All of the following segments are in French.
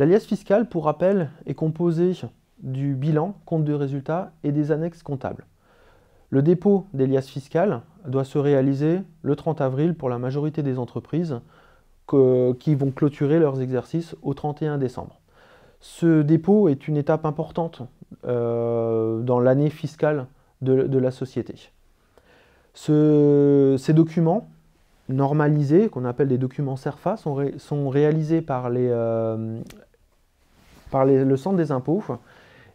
La liasse fiscale, pour rappel, est composée du bilan, compte de résultats et des annexes comptables. Le dépôt des liasses fiscales doit se réaliser le 30 avril pour la majorité des entreprises qui vont clôturer leurs exercices au 31 décembre. Ce dépôt est une étape importante dans l'année fiscale de la société. Ces documents normalisés, qu'on appelle des documents CERFA, sont réalisés par le centre des impôts,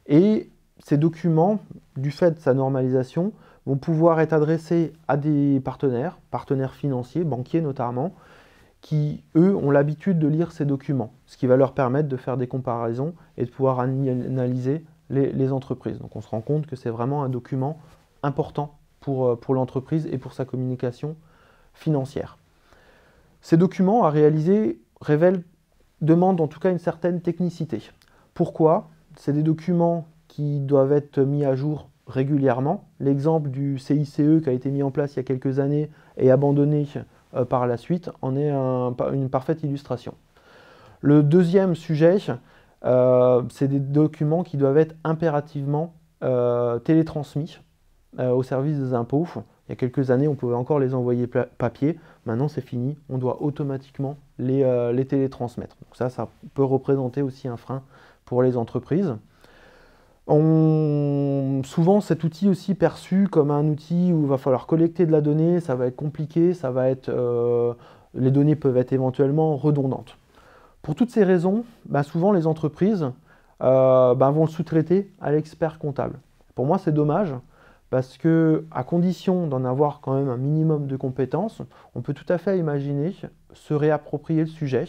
et ces documents, du fait de sa normalisation, vont pouvoir être adressés à des partenaires financiers, banquiers notamment, qui, eux, ont l'habitude de lire ces documents, ce qui va leur permettre de faire des comparaisons et de pouvoir analyser les entreprises. Donc on se rend compte que c'est vraiment un document important pour l'entreprise et pour sa communication financière. Ces documents à réaliser demandent en tout cas une certaine technicité. Pourquoi? C'est des documents qui doivent être mis à jour régulièrement. L'exemple du CICE qui a été mis en place il y a quelques années et abandonné par la suite en est une parfaite illustration. Le deuxième sujet, c'est des documents qui doivent être impérativement télétransmis au service des impôts. Il y a quelques années, on pouvait encore les envoyer papier. Maintenant, c'est fini. On doit automatiquement les télétransmettre. Donc ça peut représenter aussi un frein pour les entreprises. Souvent, cet outil aussi perçu comme un outil où il va falloir collecter de la donnée, ça va être compliqué, les données peuvent être éventuellement redondantes. Pour toutes ces raisons, souvent les entreprises vont le sous-traiter à l'expert comptable. Pour moi, c'est dommage, parce que, à condition d'en avoir quand même un minimum de compétences, on peut tout à fait imaginer se réapproprier le sujet.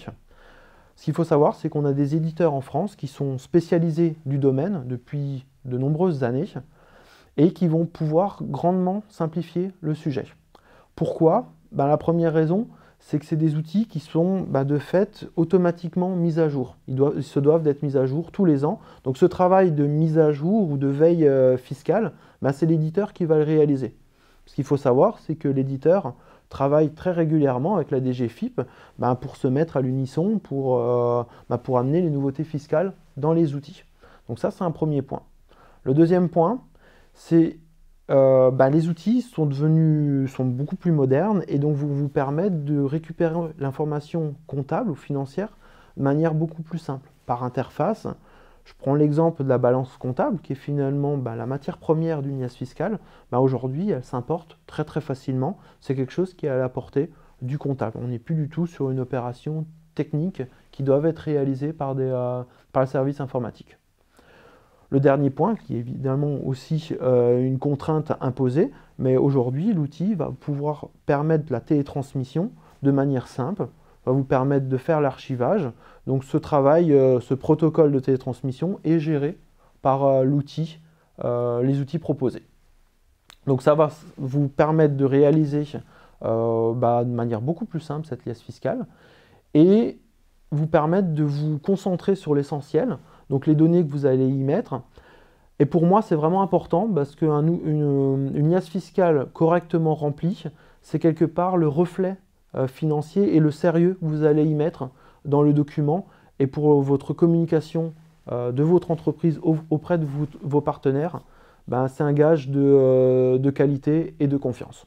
Ce qu'il faut savoir, c'est qu'on a des éditeurs en France qui sont spécialisés du domaine depuis de nombreuses années et qui vont pouvoir grandement simplifier le sujet. Pourquoi? La première raison, c'est que c'est des outils qui sont de fait automatiquement mis à jour. Ils se doivent d'être mis à jour tous les ans. Donc ce travail de mise à jour ou de veille fiscale, c'est l'éditeur qui va le réaliser. Ce qu'il faut savoir, c'est que l'éditeur travaille très régulièrement avec la DGFiP pour se mettre à l'unisson, pour amener les nouveautés fiscales dans les outils. Donc ça, c'est un premier point. Le deuxième point, c'est les outils sont beaucoup plus modernes et donc vous permettent de récupérer l'information comptable ou financière de manière beaucoup plus simple, par interface. Je prends l'exemple de la balance comptable, qui est finalement la matière première d'une liasse fiscale. Aujourd'hui, elle s'importe très très facilement. C'est quelque chose qui est à la portée du comptable. On n'est plus du tout sur une opération technique qui doit être réalisée par le service informatique. Le dernier point, qui est évidemment aussi une contrainte imposée, mais aujourd'hui, l'outil va pouvoir permettre la télétransmission de manière simple, va vous permettre de faire l'archivage. Donc ce travail, ce protocole de télétransmission est géré par les outils proposés. Donc ça va vous permettre de réaliser de manière beaucoup plus simple cette liasse fiscale et vous permettre de vous concentrer sur l'essentiel, donc les données que vous allez y mettre. Et pour moi, c'est vraiment important parce qu'une liasse fiscale correctement remplie, c'est quelque part le reflet financier et le sérieux que vous allez y mettre dans le document et pour votre communication de votre entreprise auprès de vos partenaires, c'est un gage de qualité et de confiance.